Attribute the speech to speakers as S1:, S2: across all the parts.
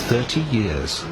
S1: 30 years.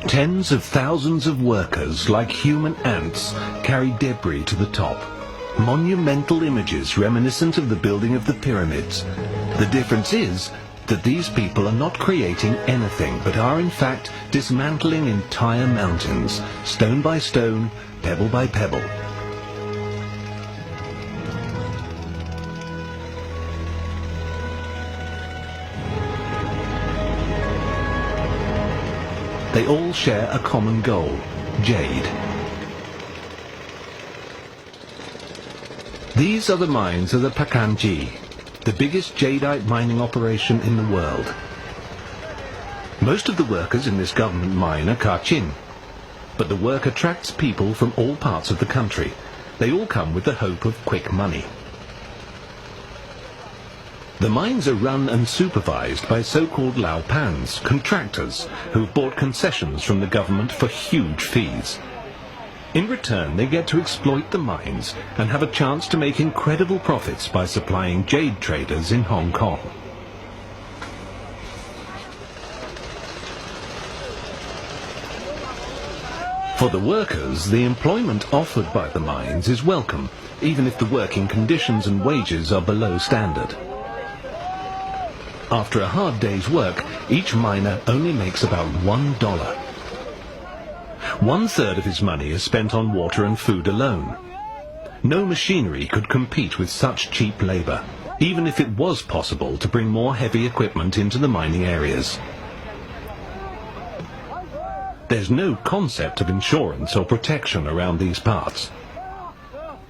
S1: Tens of thousands of workers, like human ants, carry debris to the top. Monumental images reminiscent of the building of the pyramids. The difference is that these people are not creating anything, but are in fact dismantling entire mountains, stone by stone, pebble by pebble. They all share a common goal: jade. These are the mines of the Kachin, the biggest jadeite mining operation in the world. Most of the workers in this government mine are Kachin, but the work attracts people from all parts of the country. They all come with the hope of quick money. The mines are run and supervised by so-called laopans, contractors, who've bought concessions from the government for huge fees. In return, they get to exploit the mines and have a chance to make incredible profits by supplying jade traders in Hong Kong. For the workers, the employment offered by the mines is welcome, even if the working conditions and wages are below standard. After a hard day's work, each miner only makes about $1. 1/3 of his money is spent on water and food alone. No machinery could compete with such cheap labour, even if it was possible to bring more heavy equipment into the mining areas. There's no concept of insurance or protection around these parts.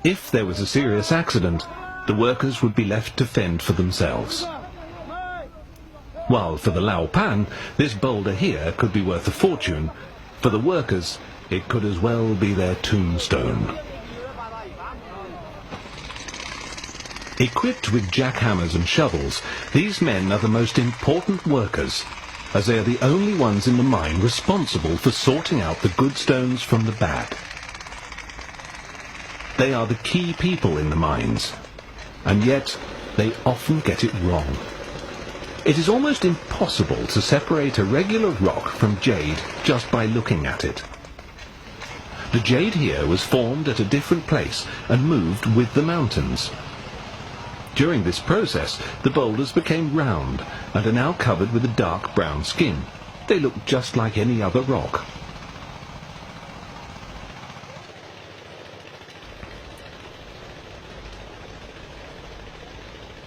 S1: If there was a serious accident, the workers would be left to fend for themselves. While for the laopan, this boulder here could be worth a fortune, for the workers, it could as well be their tombstone. Equipped with jackhammers and shovels, these men are the most important workers, as they are the only ones in the mine responsible for sorting out the good stones from the bad. They are the key people in the mines, and yet they often get it wrong. It is almost impossible to separate a regular rock from jade just by looking at it. The jade here was formed at a different place and moved with the mountains. During this process, the boulders became round and are now covered with a dark brown skin. They look just like any other rock.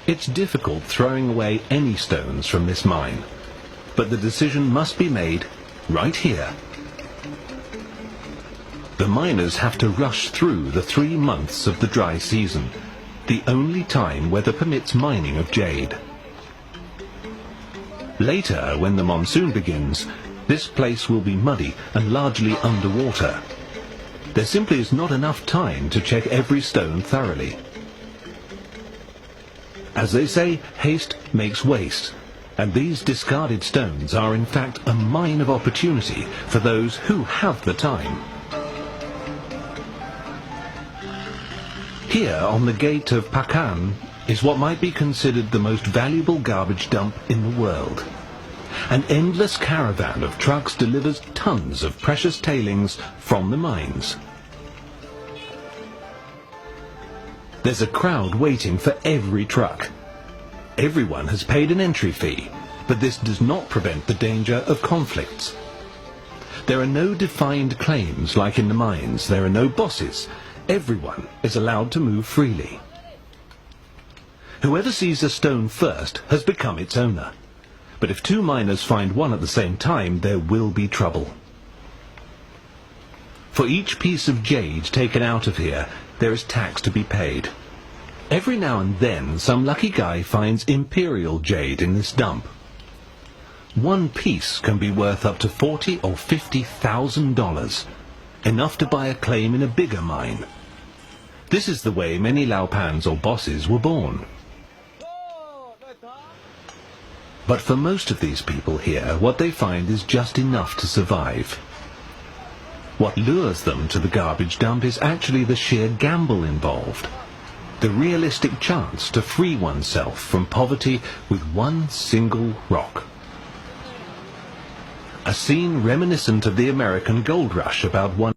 S1: It's difficult throwing away any stones from this mine, but the decision must be made right here. The miners have to rush through the 3 months of the dry season, the only time weather permits mining of jade. Later, when the monsoon begins, this place will be muddy and largely underwater. There simply is not enough time to check every stone thoroughly. As they say, haste makes waste, and these discarded stones are in fact a mine of opportunity for those who have the time. Here on the gate of Kachin is what might be considered the most valuable garbage dump in the world. An endless caravan of trucks delivers tons of precious tailings from the mines. There's a crowd waiting for every truck. Everyone has paid an entry fee, but this does not prevent the danger of conflicts. There are no defined claims like in the mines. There are no bosses. Everyone is allowed to move freely. Whoever sees a stone first has become its owner. But if two miners find one at the same time, there will be trouble. For each piece of jade taken out of here, there is tax to be paid. Every now and then, some lucky guy finds imperial jade in this dump. One piece can be worth up to $40,000 or $50,000, enough to buy a claim in a bigger mine. This is the way many laopans or bosses were born. But for most of these people here, what they find is just enough to survive. What lures them to the garbage dump is actually the sheer gamble involved. The realistic chance to free oneself from poverty with one single rock. A scene reminiscent of the American gold rush about one